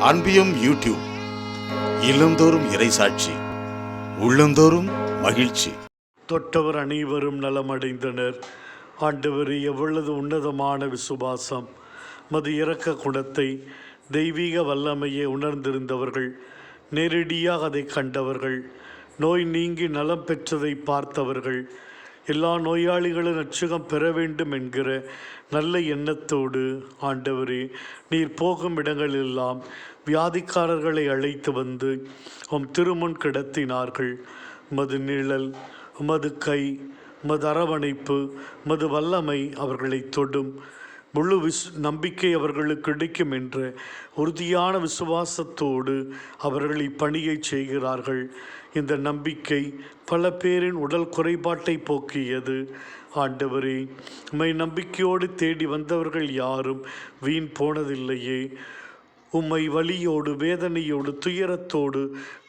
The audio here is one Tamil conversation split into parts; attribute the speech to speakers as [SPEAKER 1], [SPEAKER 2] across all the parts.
[SPEAKER 1] அன்பியம் யூடியூப் இல்லந்தோறும் இறைசாட்சி, உள்ளந்தோறும் மகிழ்ச்சி.
[SPEAKER 2] தொட்டவர் அனைவரும் நலமடைந்தனர். ஆண்டவர் எவ்வளவு உன்னதமான விசுவாசம்! மது இரக்க குணத்தை, தெய்வீக வல்லமையை உணர்ந்திருந்தவர்கள், நேரடியாக அதை கண்டவர்கள், நோய் நீங்கி நலம் பெற்றதை பார்த்தவர்கள், எல்லா நோயாளிகளும் நற்சுகம் பெற வேண்டும் என்கிற நல்ல எண்ணத்தோடு, ஆண்டவரே, நீர் போகும் இடங்களெல்லாம் வியாதிக்காரர்களை அழைத்து வந்து உம் திருமுன் கிடத்தினார்கள். மது நிழல், மது கை, மது அரவணைப்பு, மது வல்லமை அவர்களை தொடும். முழு நம்பிக்கை அவர்களுக்கு கிடைக்கும் என்ற உறுதியான விசுவாசத்தோடு அவர்கள் இப்பணியை செய்கிறார்கள். இந்த நம்பிக்கை பல பேரின் உடல் குறைபாட்டை போக்கியது. ஆண்டவரே, உம்மை நம்பிக்கையோடு தேடி வந்தவர்கள் யாரும் வீண் போனதில்லையே. உம்மை வலியோடு, வேதனையோடு, துயரத்தோடு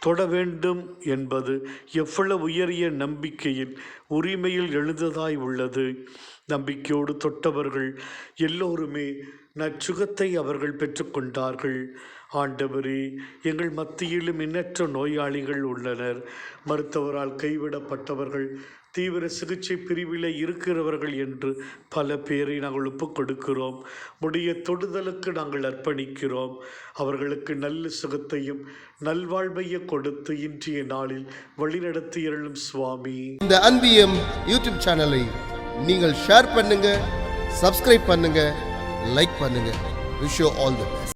[SPEAKER 2] தொட வேண்டும் என்பது எவ்வளவு உயரிய நம்பிக்கையின் உரிமையில் எழுந்ததாய் உள்ளது. நம்பிக்கையோடு தொட்டவர்கள் எல்லோருமே நற்சுகத்தை அவர்கள் பெற்றுக்கொண்டார்கள். ஆண்டவரே, எங்கள் மத்தியிலும் எண்ணற்ற நோயாளிகள் உள்ளனர். மருத்துவரால் கைவிடப்பட்டவர்கள், தீவிர சிகிச்சை பிரிவில் இருக்கிறவர்கள் என்று பல பேரை நாங்கள் ஒப்புக் கொடுக்கிறோம். முடிய தொடுதலுக்கு நாங்கள் அர்ப்பணிக்கிறோம். அவர்களுக்கு நல்ல சுகத்தையும் நல்வாழ்வையும் கொடுத்து இன்றைய நாளில் வழிநடத்தி அருளும் சுவாமி.
[SPEAKER 3] இந்த அன்பியம் யூடியூப் சேனலை நீங்கள் ஷேர் பண்ணுங்க, சப்ஸ்கிரைப் பண்ணுங்க, லைக் பண்ணுங்க. Wish you all the best.